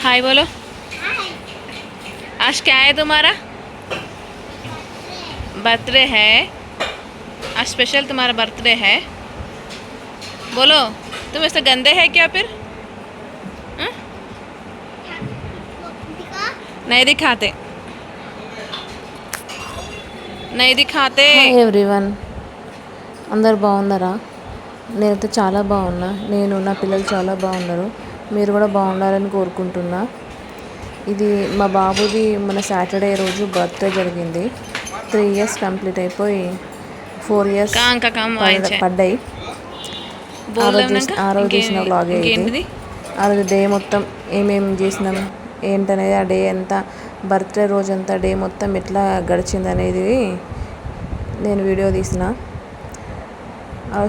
हाय बोलो। आज क्या है तुम्हारा बर्थडे है? आज स्पेशल तुम्हारा बर्थडे है। बोलो, तुम ऐसे गंदे है क्या फिर? हाँ? नहीं दिखाते, नहीं दिखाते। హాయ్ ఎవ్రీవన్, అందరు బాగున్నారా? నేనైతే చాలా బాగున్నా. నేను నా పిల్లలు చాలా బాగున్నారు. మీరు కూడా బాగుండాలని కోరుకుంటున్నా. ఇది మా బాబుది మన సాటర్డే రోజు బర్త్డే జరిగింది. 3 years కంప్లీట్ అయిపోయి 4 years काम का काम वाయించే పడ్డాయి. बोल ఆ రోజు చేసిన వ్లాగే ఇది. ఇంకేంటిది? ఆ రోజు డే మొత్తం ఏమేమి చేసినాం ఏంటనేది, ఆ డే అంతా బర్త్డే రోజు అంతా డే మొత్తం ఎట్లా గడిచింది అనేది నేను వీడియో తీసిన.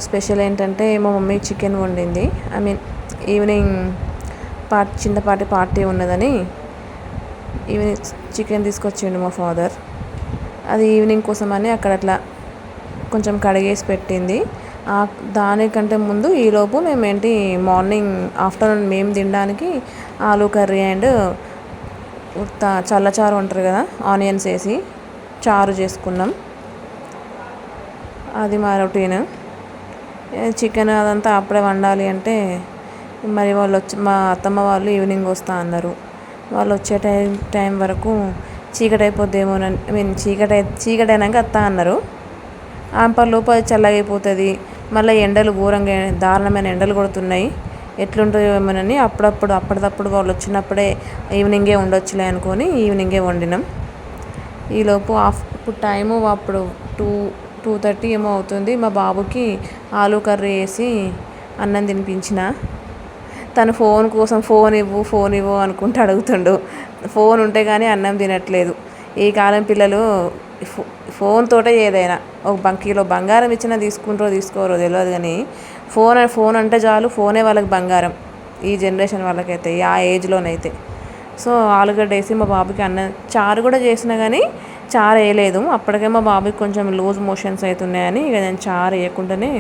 స్పెషల్ ఏంటంటే మా మమ్మీ చికెన్ వండింది. ఐ మీన్ ఈవినింగ్ చిన్నపాటి పార్టీ ఉన్నదని ఈవినింగ్ చికెన్ తీసుకొచ్చిండు మా ఫాదర్. అది ఈవినింగ్ కోసమని అక్కడ అట్లా కొంచెం కడిగేసి పెట్టింది. దానికంటే ముందు ఈలోపు మేమేంటి మార్నింగ్ ఆఫ్టర్నూన్ మేము తినడానికి ఆలూ కర్రీ అండ్ చల్లచారు ఉంటారు కదా, ఆనియన్స్ వేసి చారు చేసుకున్నాం. అది మా రొటీన్. చికెన్ అదంతా అప్పుడే వండాలి అంటే మరి వాళ్ళు మా అత్తమ్మ వాళ్ళు ఈవినింగ్ వస్తా అన్నారు. వాళ్ళు వచ్చే టైం వరకు చీకటి అయిపోద్దేమోనని, ఐ మీన్ చీకటి అయినాక వస్తా అన్నారు. ఆంపర్లోపు అది చల్లగైపోతుంది. మళ్ళీ ఎండలు ఘోరంగా దారుణమైన ఎండలు కొడుతున్నాయి. ఎట్లుంటుందో ఏమోనని అప్పటిదప్పుడు వాళ్ళు వచ్చినప్పుడే ఈవినింగే ఉండొచ్చులే అనుకొని ఈవినింగే వండినాం. ఈలోపు ఇప్పుడు టైము అప్పుడు 2:30 ఏమో అవుతుంది. మా బాబుకి ఆలూ కర్రీ వేసి అన్నం తినిపించిన. తను ఫోన్ కోసం ఫోన్ ఇవ్వు అనుకుంటూ అడుగుతుండు. ఫోన్ ఉంటే కానీ అన్నం తినట్లేదు. ఈ కాలం పిల్లలు ఫోన్ తోటే ఏదైనా. ఒక కిలో బంగారం ఇచ్చినా తీసుకోరో తెలియదు, కానీ ఫోన్ అంటే చాలు, ఫోనే వాళ్ళకి బంగారం. ఈ జనరేషన్ వాళ్ళకైతే, ఆ ఏజ్లోనైతే. సో ఆలుగడ్డ వేసి మా బాబుకి అన్నం, చారు కూడా చేసినా కానీ చారు వేయలేదు. అప్పటికే మా బాబుకి కొంచెం లూజ్ మోషన్స్ అవుతున్నాయని ఇక నేను చారు వేయకుండానే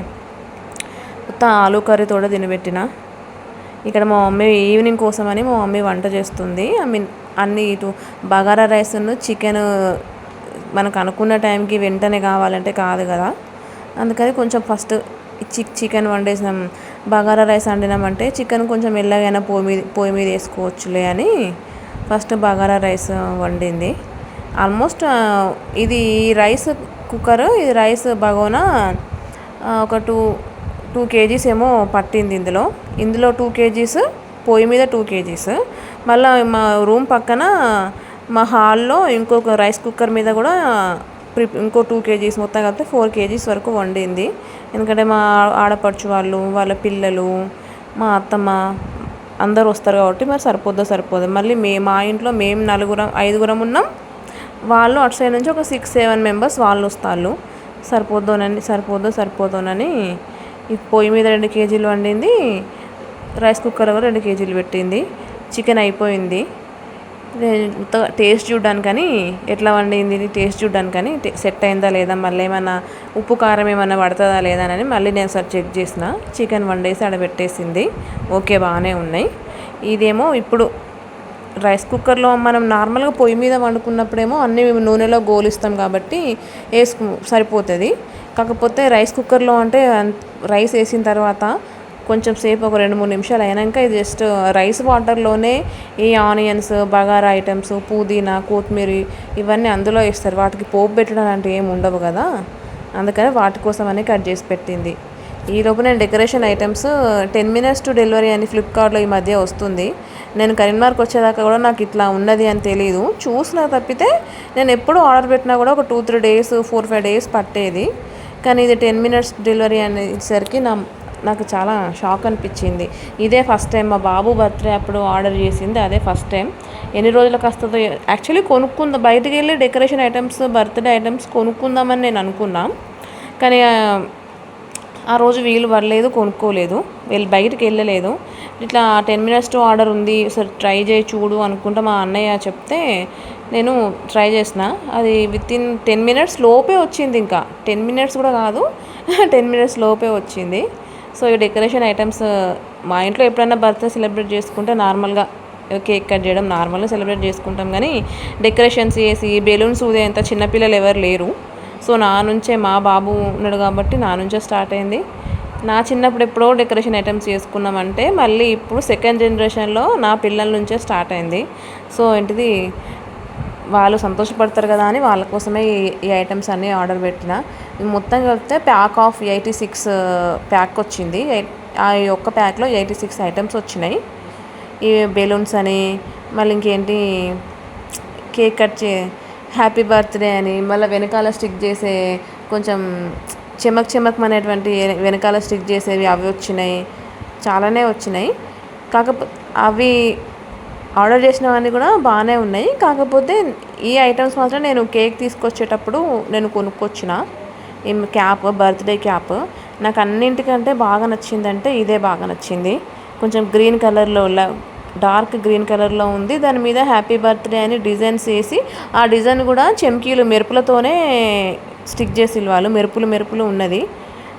మొత్తం ఆలూ కర్రీతోటే తినబెట్టిన. ఇక్కడ మా మమ్మీ ఈవినింగ్ కోసమని మా మమ్మీ వంట చేస్తుంది. ఐ మీన్ అన్నీ ఇటు బగారా రైస్ను చికెన్ మనకు అనుకున్న టైంకి వెంటనే కావాలంటే కాదు కదా, అందుకని కొంచెం ఫస్ట్ చికెన్ వండేసినాం. బగారా రైస్ వండినామంటే చికెన్ కొంచెం ఎలాగైనా పొయ్యి మీద వేసుకోవచ్చులే అని ఫస్ట్ బగారా రైస్ వండింది. ఆల్మోస్ట్ ఇది రైస్ కుక్కర్, ఇది రైస్ బగోనా ఒక 2 kgs ఏమో పట్టింది. ఇందులో 2 kgs, పొయ్యి మీద 2 kgs. మళ్ళీ మా రూమ్ పక్కన మా హాల్లో ఇంకొక రైస్ కుక్కర్ మీద కూడా ఇంకో 2 kgs, మొత్తం కలిపితే 4 kgs వరకు వండింది. ఎందుకంటే మా ఆడపడుచు వాళ్ళు, వాళ్ళ పిల్లలు, మా అత్తమ్మ అందరూ వస్తారు కాబట్టి మరి సరిపోదు. మళ్ళీ మా ఇంట్లో మేము 5 ఉన్నాం. వాళ్ళు అటు సైడ్ నుంచి ఒక 6-7 members వాళ్ళు వస్తారు. సరిపోదోనని ఈ పొయ్యి మీద 2 kgs వండింది. రైస్ కుక్కర్ కూడా 2 kgs పెట్టింది. చికెన్ అయిపోయింది. టేస్ట్ చూడ్డానికని ఎట్లా వండింది టేస్ట్ చూడ్డానికని సెట్ అయిందా లేదా, మళ్ళీ ఏమన్నా ఉప్పు కారం ఏమన్నా పడుతుందా లేదా అని మళ్ళీ నేను సార్ చెక్ చేసిన. చికెన్ వండేసి ఆడ పెట్టేసింది. ఓకే, బాగానే ఉన్నాయి. ఇదేమో ఇప్పుడు రైస్ కుక్కర్లో మనం నార్మల్గా పొయ్యి మీద వండుకున్నప్పుడేమో అన్నీ నూనెలో గోలిస్తాం కాబట్టి సరిపోతుంది. కాకపోతే రైస్ కుక్కర్లో అంటే రైస్ వేసిన తర్వాత కొంచెం సేపు ఒక 2-3 నిమిషాలు అయినాక ఇది జస్ట్ రైస్ వాటర్లోనే ఈ ఆనియన్స్, బగారా ఐటమ్స్, పుదీనా, కొత్తిమీర ఇవన్నీ అందులో వేస్తారు. వాటికి పోపు పెట్టడం అంటే ఏమి ఉండవు కదా, అందుకని వాటి కోసమని కట్ చేసి పెట్టింది. ఈలోపు నేను decoration items 10 minutes to delivery అని ఫ్లిప్కార్ట్లో ఈ మధ్య వస్తుంది. నేను కరీంనగర్కి వచ్చేదాకా కూడా నాకు ఇట్లా ఉన్నది అని తెలియదు. చూసిన తప్పితే నేను ఎప్పుడు ఆర్డర్ పెట్టినా కూడా ఒక 2-3 days, 4-5 days పట్టేది. కానీ ఇది 10 minutes డెలివరీ అనేసరికి నాకు చాలా షాక్ అనిపించింది. ఇదే ఫస్ట్ టైం. మా బాబు బర్త్డే అప్పుడు ఆర్డర్ చేసింది, అదే ఫస్ట్ టైం. ఎన్ని రోజులకు వస్తుందో యాక్చువల్లీ బయటికి వెళ్ళి డెకరేషన్ ఐటమ్స్, బర్త్డే ఐటమ్స్ కొనుక్కుందామని నేను అనుకున్నా. కానీ ఆ రోజు వీలు పడలేదు, కొనుక్కోలేదు, బయటికి వెళ్ళలేదు. ఇట్లా 10 minutes to ఆర్డర్ ఉంది, సరే ట్రై చేయి చూడు అనుకుంటా మా అన్నయ్య చెప్తే నేను ట్రై చేసిన. అది వితిన్ 10 minutes లోపే వచ్చింది. ఇంకా 10 minutes కూడా కాదు, 10 minutes లోపే వచ్చింది. సో ఈ డెకరేషన్ ఐటమ్స్ మా ఇంట్లో ఎప్పుడైనా బర్త్డే సెలబ్రేట్ చేసుకుంటే నార్మల్గా కేక్ కట్ చేయడం నార్మల్గా సెలబ్రేట్ చేసుకుంటాం, కానీ డెకరేషన్స్ చేసి బెలూన్స్ ఊదేంత చిన్నపిల్లలు ఎవరు లేరు. సో నా నుంచే, మా బాబు ఉన్నాడు కాబట్టి నా నుంచే స్టార్ట్ అయింది. నా చిన్నప్పుడు ఎప్పుడో డెకరేషన్ ఐటమ్స్ చేసుకున్నామంటే మళ్ళీ ఇప్పుడు సెకండ్ జనరేషన్లో నా పిల్లల నుంచే స్టార్ట్ అయింది. సో ఏంటిది, వాళ్ళు సంతోషపడతారు కదా అని వాళ్ళ కోసమే ఈ ఐటమ్స్ అన్నీ ఆర్డర్ పెట్టిన. మొత్తం కలిపితే ప్యాక్ ఆఫ్ 86 ప్యాక్ వచ్చింది. ఆ ఒక్క ప్యాక్లో 86 ఐటమ్స్ వచ్చినాయి. ఈ బెలూన్స్ అని, మళ్ళీ ఇంకేంటి కేక్ కట్ హ్యాపీ బర్త్డే అని, మళ్ళీ వెనకాల స్టిక్ చేసే కొంచెం చెమక్ అనేటువంటి వెనకాల స్టిక్ చేసేవి అవి వచ్చినాయి, చాలానే వచ్చినాయి. కాకపోతే అవి ఆర్డర్ చేసినవన్నీ కూడా బాగానే ఉన్నాయి. కాకపోతే ఈ ఐటమ్స్ మాత్రం నేను కేక్ తీసుకొచ్చేటప్పుడు నేను కొనుక్కొచ్చిన ఈ క్యాప్, బర్త్డే క్యాప్. నాకు అన్నింటికంటే బాగా నచ్చిందంటే ఇదే బాగా నచ్చింది. కొంచెం గ్రీన్ కలర్లో, డార్క్ గ్రీన్ కలర్లో ఉంది. దాని మీద హ్యాపీ బర్త్డే అని డిజైన్స్ వేసి, ఆ డిజైన్ కూడా చెమ్కీలు మెరుపులతోనే స్టిక్ చేసి వాళ్ళు మెరుపులు ఉన్నది.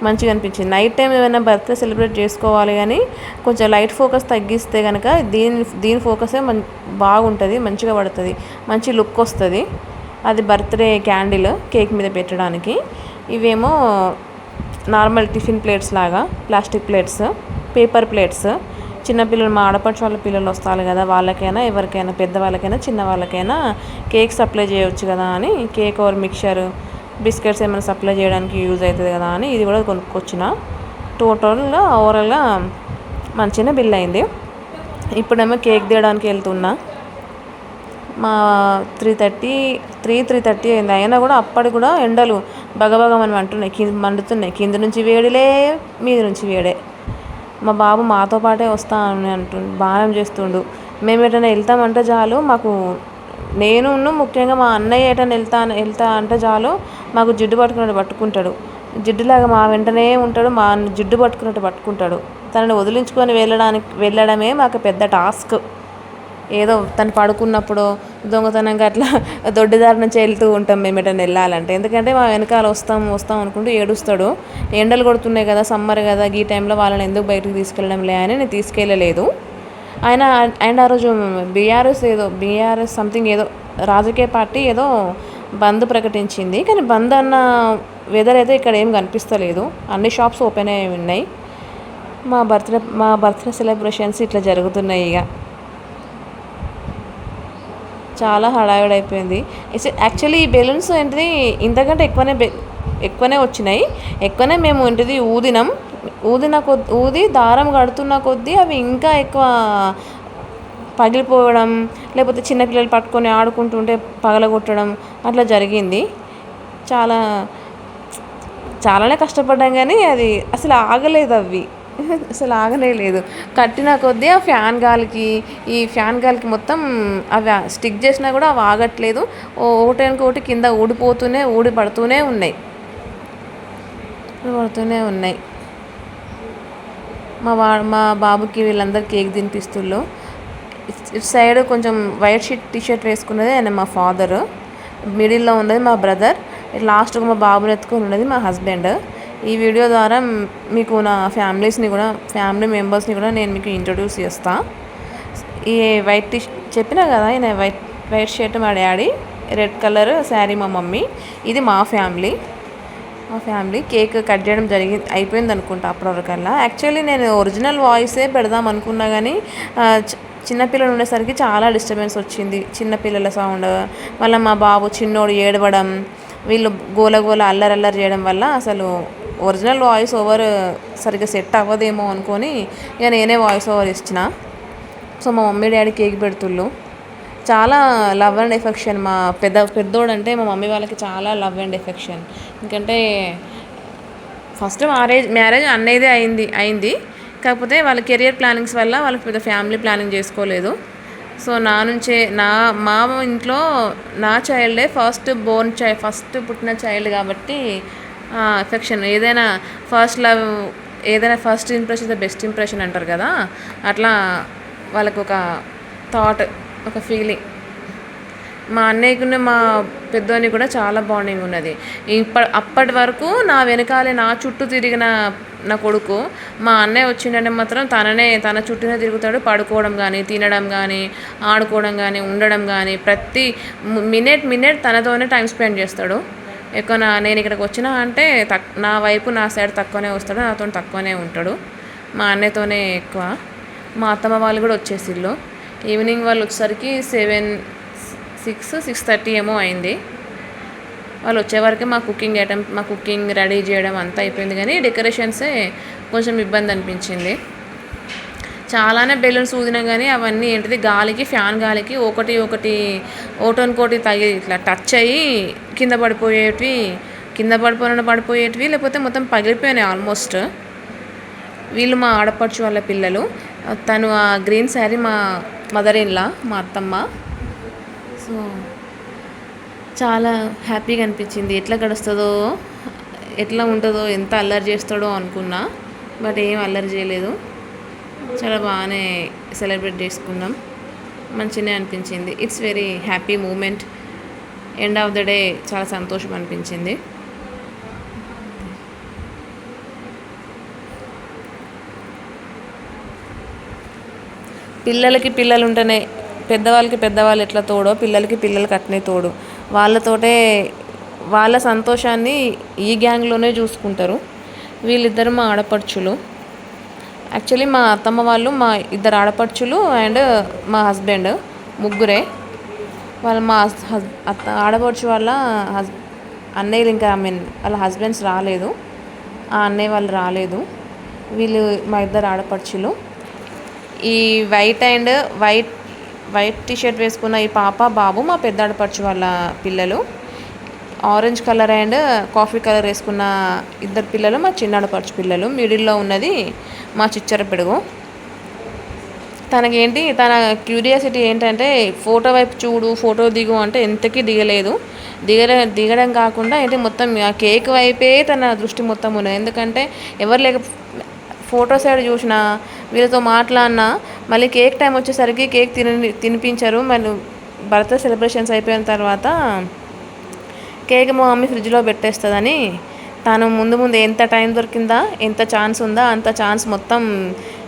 మంచిగా అనిపించింది. నైట్ టైం ఏమైనా బర్త్డే సెలబ్రేట్ చేసుకోవాలి కానీ కొంచెం లైట్ ఫోకస్ తగ్గిస్తే కనుక దీని ఫోకసే బాగుంటుంది, మంచిగా పడుతుంది, మంచి లుక్ వస్తుంది. అది బర్త్డే క్యాండిల్ కేక్ మీద పెట్టడానికి. ఇవేమో నార్మల్ టిఫిన్ ప్లేట్స్ లాగా ప్లాస్టిక్ ప్లేట్స్, పేపర్ ప్లేట్స్. చిన్నపిల్లలు, మా ఆడపడుచు వాళ్ళ పిల్లలు వస్తారు కదా, వాళ్ళకైనా ఎవరికైనా, పెద్దవాళ్ళకైనా చిన్న వాళ్ళకైనా కేక్ సప్లై చేయవచ్చు కదా అని, కేక్ ఆర్ మిక్చర్, బిస్కెట్స్ ఏమైనా సప్లై చేయడానికి యూజ్ అవుతుంది కదా అని ఇది కూడా కొనుక్కొచ్చిన. టోటల్గా ఓవరాల్గా మంచిగా బిల్ అయింది. ఇప్పుడేమో కేక్ తీయడానికి వెళ్తున్నా. మా 3:30 అయింది. అయినా కూడా అప్పటికి కూడా ఎండలు బగబగమని మండుతున్నాయి. కింద నుంచి వేడిలే, మీద నుంచి వేడే. మా బాబు మాతో పాటే వస్తా అని బాణం చేస్తుండు. మేము ఎటైనా వెళ్తామంటే చాలు మాకు, నేను ముఖ్యంగా మా అన్నయ్య ఎటైనా వెళ్తా అంటే చాలు మాకు జిడ్డు పట్టుకుంటాడు. జిడ్డులాగా మా వెంటనే ఉంటాడు, మా జిడ్డు పట్టుకుంటాడు. తనని వదిలించుకొని వెళ్ళడమే మాకు పెద్ద టాస్క్. ఏదో తను పడుకున్నప్పుడు దొంగతనంగా అట్లా దొడ్డిదారి నుంచి వెళ్తూ ఉంటాం మేము ఎటైనా వెళ్ళాలంటే. ఎందుకంటే మా వెనకాల వస్తాం అనుకుంటూ ఏడుస్తాడు. ఎండలు కొడుతున్నాయి కదా, సమ్మర్ కదా, ఈ టైంలో వాళ్ళని ఎందుకు బయటకు తీసుకెళ్ళడం లే అని నేను తీసుకెళ్ళలేదు. అండ్ ఆ రోజు బీఆర్ఎస్ సంథింగ్ ఏదో రాజకీయ పార్టీ ఏదో బంద్ ప్రకటించింది. కానీ బంద్ అన్న వెదర్ అయితే ఇక్కడ ఏం కనిపిస్తలేదు. అన్ని షాప్స్ ఓపెన్ అయి ఉన్నాయి. మా బర్త్డే సెలబ్రేషన్స్ ఇట్లా జరుగుతున్నాయి. ఇక చాలా హడావిడి అయిపోయింది. యాక్చువల్లీ ఈ బెలూన్స్ ఏంటిది ఇంతకంటే ఎక్కువనే వచ్చినాయి. ఎక్కువనే మేము ఏంటిది ఊది దారం కడుతున్న కొద్దీ అవి ఇంకా ఎక్కువ పగిలిపోవడం, లేకపోతే చిన్నపిల్లలు పట్టుకొని ఆడుకుంటుంటే పగలగొట్టడం అట్లా జరిగింది. చాలానే కష్టపడ్డాం కానీ అది అసలు ఆగలేదు. అసలు ఆగనే లేదు. కట్టిన కొద్దీ ఆ ఫ్యాన్ గాలికి మొత్తం అవి స్టిక్ చేసినా కూడా అవి ఆగట్లేదు. ఒకటి కింద ఊడి పడుతూనే ఉన్నాయి. మా బాబుకి వీళ్ళందరూ కేక్ తినిపిస్తుళ్ళు. ఇటు సైడ్ కొంచెం వైట్ టీషర్ట్ వేసుకున్నది ఆయన మా ఫాదర్, మిడిల్లో ఉన్నది మా బ్రదర్, లాస్ట్గా మా బాబుని ఎత్తుకొని ఉన్నది మా హస్బెండ్. ఈ వీడియో ద్వారా మీకు నా ఫ్యామిలీ మెంబర్స్ని కూడా నేను మీకు ఇంట్రొడ్యూస్ చేస్తాను. ఈ వైట్ చెప్పినా కదా, ఈయన వైట్ షర్ట్ మా డాడీ, రెడ్ కలర్ శారీ మా మమ్మీ. ఇది మా ఫ్యామిలీ. కేక్ కట్ చేయడం అయిపోయింది అనుకుంటా అప్పటివరకల్లా. యాక్చువల్లీ నేను ఒరిజినల్ వాయిసే పెడదాం అనుకున్నా కానీ చిన్నపిల్లలు ఉండేసరికి చాలా డిస్టర్బెన్స్ వచ్చింది. చిన్నపిల్లల సౌండ్, మళ్ళీ మా బాబు చిన్నోడు ఏడవడం, వీళ్ళు గోల అల్లరి చేయడం వల్ల అసలు ఒరిజినల్ వాయిస్ ఓవర్ సరిగ్గా సెట్ అవ్వదేమో అనుకొని ఇక నేనే వాయిస్ ఓవర్ ఇచ్చిన. సో మా మమ్మీ డాడీ కేక్ పెడుతుళ్ళు. చాలా లవ్ అండ్ ఎఫెక్షన్. మా పెద్దోడు అంటే మా మమ్మీ వాళ్ళకి చాలా లవ్ అండ్ ఎఫెక్షన్. ఎందుకంటే ఫస్ట్ మ్యారేజ్ అన్నయ్యదే అయింది. కాకపోతే వాళ్ళ కెరియర్ ప్లానింగ్స్ వల్ల వాళ్ళకి పెద్ద ఫ్యామిలీ ప్లానింగ్ చేసుకోలేదు. సో మా ఇంట్లో నా చైల్డే ఫస్ట్ పుట్టిన చైల్డ్ కాబట్టి ఎఫెక్షన్, ఏదైనా ఫస్ట్ లవ్, ఏదైనా first impression the best impression అంటారు కదా, అట్లా వాళ్ళకు ఒక థాట్, ఒక ఫీలింగ్. మా అన్నయ్యకున్న మా పెద్దోని కూడా చాలా బాండింగ్ ఉన్నది. అప్పటి వరకు నా వెనకాలే నా చుట్టూ తిరిగిన నా కొడుకు మా అన్నయ్య వచ్చిందంటే మాత్రం తన చుట్టూనే తిరుగుతాడు. పడుకోవడం కానీ, తినడం కానీ, ఆడుకోవడం కానీ, ఉండడం కానీ ప్రతి మినిట్ తనతోనే టైం స్పెండ్ చేస్తాడు. ఎక్కువ నేను ఇక్కడికి వచ్చినా అంటే నా వైపు నా సైడ్ తక్కువనే వస్తాడు, నాతో తక్కువనే ఉంటాడు. మా అన్నయ్యతోనే ఎక్కువ. మా అత్తమ్మ వాళ్ళు కూడా వచ్చేసిళ్ళు. ఈవినింగ్ వాళ్ళు వచ్చేసరికి 6:30 ఏమో అయింది. వాళ్ళు వచ్చేవరకు మా కుకింగ్ రెడీ చేయడం అంతా అయిపోయింది. కానీ డెకరేషన్సే కొంచెం ఇబ్బంది అనిపించింది. చాలానే బెలూన్స్ ఊదినా కానీ అవన్నీ ఏంటిది గాలికి, ఫ్యాన్ గాలికి ఒకటోనుకోటి తగిలి ఇట్లా టచ్ అయ్యి కింద పడిపోయేటివి లేకపోతే మొత్తం పగిలిపోయినాయి ఆల్మోస్ట్. వీళ్ళు మా ఆడపడుచు వాళ్ళ పిల్లలు. తను ఆ గ్రీన్ శారీ మా మదర్ ఇన్లా, మా అత్తమ్మ. సో చాలా హ్యాపీగా అనిపించింది. ఎట్లా గడుస్తుందో, ఎట్లా ఉంటుందో, ఎంత అల్లరి చేస్తాడో అనుకున్నా. బట్ ఏం అల్లరి చేయలేదు. చాలా బాగానే సెలబ్రేట్ చేసుకున్నాం. మంచిగానే అనిపించింది. It's very happy moment. End of the day చాలా సంతోషం అనిపించింది. పిల్లలకి పిల్లలు ఉంటేనే, పెద్దవాళ్ళకి పెద్దవాళ్ళు ఎట్లా తోడో పిల్లలకి పిల్లలకి అట్నే తోడు. వాళ్ళతోటే వాళ్ళ సంతోషాన్ని ఈ గ్యాంగ్లోనే చూసుకుంటారు. వీళ్ళిద్దరు మా ఆడపడుచులు. యాక్చువల్లీ మా అత్తమ్మ వాళ్ళు మా ఇద్దరు ఆడపడుచులు అండ్ మా హస్బెండ్, ముగ్గురే. మా ఆడపడుచు వాళ్ళ అన్నయ్యలు ఇంకా వాళ్ళ హస్బెండ్స్ రాలేదు. ఆ అన్నయ్య వాళ్ళు రాలేదు. వీళ్ళు మా ఇద్దరు ఆడపడుచులు. ఈ వైట్ టీషర్ట్ వేసుకున్న ఈ పాప బాబు మా పెద్ద ఆడపడుచు వాళ్ళ పిల్లలు. Orange colour and coffee colour వేసుకున్న ఇద్దరు పిల్లలు మా చిన్న ఆడపడుచు పిల్లలు. మిడిల్లో ఉన్నది మా చిచ్చర పిడుగు. తనకేంటి, తన క్యూరియాసిటీ ఏంటంటే ఫోటో వైపు చూడు, ఫోటో దిగు అంటే ఎంతకీ దిగడం కాకుండా ఏంటి మొత్తం ఆ కేక్ వైపే తన దృష్టి మొత్తం ఉన్నది. ఎందుకంటే ఎవరు లేక ఫోటో సైడ్ చూసినా, వీళ్ళతో మాట్లాడినా, మళ్ళీ కేక్ టైం వచ్చేసరికి కేక్ తినిపించరు. మళ్ళీ బర్త్డే సెలబ్రేషన్స్ అయిపోయిన తర్వాత కేక్ మా మమ్మీ ఫ్రిడ్జ్లో పెట్టేస్తుందని తాను ముందు ఎంత టైం దొరికిందా, ఎంత ఛాన్స్ ఉందా అంత ఛాన్స్ మొత్తం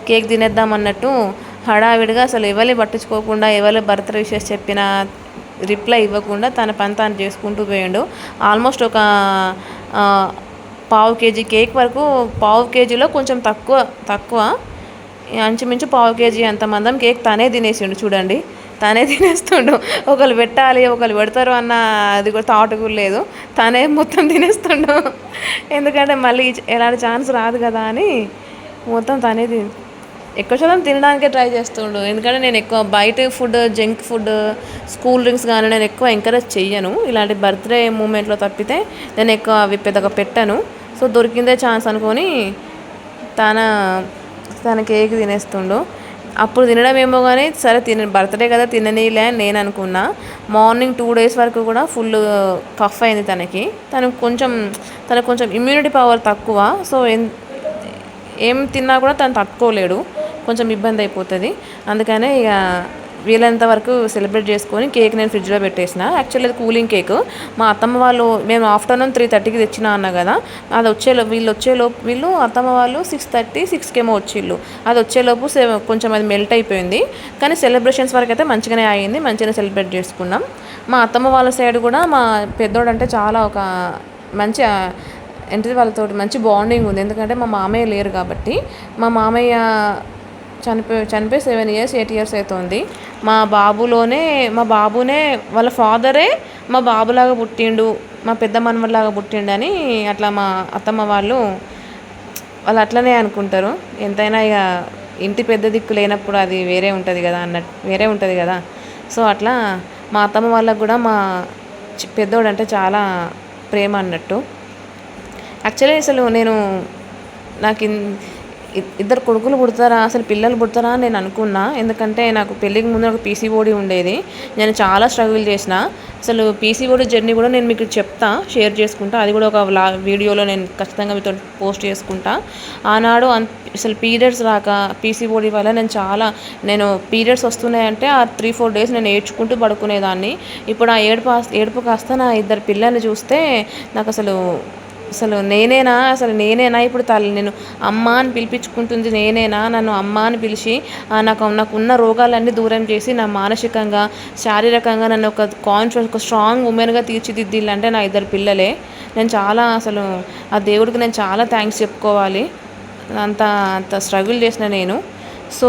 కేక్ తినేద్దాం అన్నట్టు హడావిడిగా అసలు ఎవరిని పట్టించుకోకుండా, ఎవరి బర్త్డే విషెస్ చెప్పినా రిప్లై ఇవ్వకుండా తన పని తాను చేసుకుంటూ పోయాడు. ఆల్మోస్ట్ ఒక 1/2 kg కేక్ వరకు, 1/2 kgలో కొంచెం తక్కువ అంచుమించు 1/2 kg అంత మందం కేక్ తనే తినేసిండు. చూడండి, తనే తినేస్తుండు. ఒకరు పెట్టాలి, ఒకరు పెడతారు అన్న అది కూడా థాట్ కూడా లేదు. తనే మొత్తం తినేస్తుండు. ఎందుకంటే మళ్ళీ ఎలాంటి ఛాన్స్ రాదు కదా అని మొత్తం తనే ఎక్కువ శాతం తినడానికే ట్రై చేస్తుండు. ఎందుకంటే నేను ఎక్కువ బయట food, junk food, cool drinks కానీ నేను ఎక్కువ ఎంకరేజ్ చెయ్యను. ఇలాంటి బర్త్డే మూమెంట్లో తప్పితే నేను ఎక్కువ అవి పెద్దగా పెట్టను. సో దొరికిందే ఛాన్స్ అనుకొని తన కేక్ తినేస్తుండు. అప్పుడు తినడం ఏమో కానీ సరే బర్త్డే కదా తిననీలే అని నేను అనుకున్నా. మార్నింగ్ 2 days వరకు కూడా ఫుల్ కఫ్ అయింది తనకి. తనకు కొంచెం ఇమ్యూనిటీ పవర్ తక్కువ. సో ఏం తిన్నా కూడా తను తట్టుకోలేడు, కొంచెం ఇబ్బంది అయిపోతుంది. అందుకనే ఇక వీలైనంత వరకు సెలబ్రేట్ చేసుకొని కేక్ నేను ఫ్రిడ్జ్లో పెట్టేసిన. యాక్చువల్లీ అది కూలింగ్ కేక్. మా అత్తమ్మ వాళ్ళు మేము ఆఫ్టర్నూన్ 3:30కి తెచ్చినా అన్నా కదా, అది వీళ్ళు అత్తమ్మ వాళ్ళు 6:30, 6కేమో వచ్చిళ్ళు. అది వచ్చేలోపు కొంచెం అది మెల్ట్ అయిపోయింది. కానీ సెలబ్రేషన్స్ వరకు అయితే మంచిగానే అయ్యింది, మంచిగానే సెలబ్రేట్ చేసుకున్నాం. మా అత్తమ్మ వాళ్ళ సైడ్ కూడా మా పెద్దోడు అంటే చాలా ఒక మంచి ఏంటిది వాళ్ళతో మంచి బాండింగ్ ఉంది. ఎందుకంటే మా మామయ్య లేరు కాబట్టి. మా మామయ్య చనిపోయి 7 years 8 years అవుతుంది. మా బాబునే వాళ్ళ ఫాదరే మా బాబులాగా పుట్టిండు, మా పెద్ద మనవడిలాగా పుట్టిండు అని అట్లా మా అత్తమ్మ వాళ్ళు అట్లనే అనుకుంటారు. ఎంతైనా ఇక ఇంటి పెద్ద దిక్కు లేనప్పుడు అది వేరే ఉంటుంది కదా. సో అట్లా మా అత్తమ్మ వాళ్ళకు కూడా మా పెద్దోడు అంటే చాలా ప్రేమ అన్నట్టు. యాక్చువల్లీ అసలు నాకు ఇద్దరు కొడుకులు పుడతారా, అసలు పిల్లలు పుడతారా అని నేను అనుకున్నా. ఎందుకంటే నాకు పెళ్ళికి ముందు ఒక పీసీఓడి ఉండేది. నేను చాలా స్ట్రగుల్ చేసిన. అసలు పీసీఓడి జర్నీ కూడా నేను మీకు చెప్తా, షేర్ చేసుకుంటా. అది కూడా ఒక వీడియోలో నేను ఖచ్చితంగా మీతో పోస్ట్ చేసుకుంటా. ఆనాడు అసలు పీరియడ్స్ రాక పీసీఓడి వల్ల నేను పీరియడ్స్ వస్తున్నాయంటే ఆ 3-4 డేస్ నేను ఏడ్చుకుంటూ పడుకునేదాన్ని. ఇప్పుడు ఆ ఏడుపు కాస్త నా ఇద్దరు పిల్లల్ని చూస్తే నాకు అసలు నేనేనా ఇప్పుడు నేను అమ్మ అని పిలిపించుకుంటుంది నేనేనా, నన్ను అమ్మ అని పిలిచి నాకున్న రోగాలన్నీ దూరం చేసి నా మానసికంగా శారీరకంగా నన్ను ఒక స్ట్రాంగ్ ఉమెన్గా తీర్చిదిద్దిల్లంటే నా ఇద్దరు పిల్లలే. నేను చాలా ఆ దేవుడికి నేను చాలా థ్యాంక్స్ చెప్పుకోవాలి. అంత స్ట్రగుల్ చేసిన నేను. సో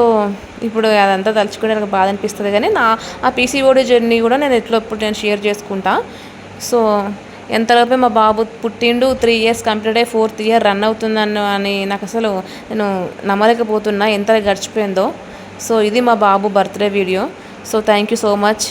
ఇప్పుడు అదంతా తలుచుకుంటే నాకు బాధ అనిపిస్తుంది. కానీ ఆ పీసీఓడి జర్నీ కూడా నేను షేర్ చేసుకుంటా. సో ఎంతలోపే మా బాబు పుట్టిండు, 3 ఇయర్స్ కంప్లీట్ అయ్యి 4th ఇయర్ రన్ అవుతుందని నాకు నేను నమ్మలేకపోతున్నా ఎంత గడిచిపోయిందో. సో ఇది మా బాబు birthday video. So thank you so much.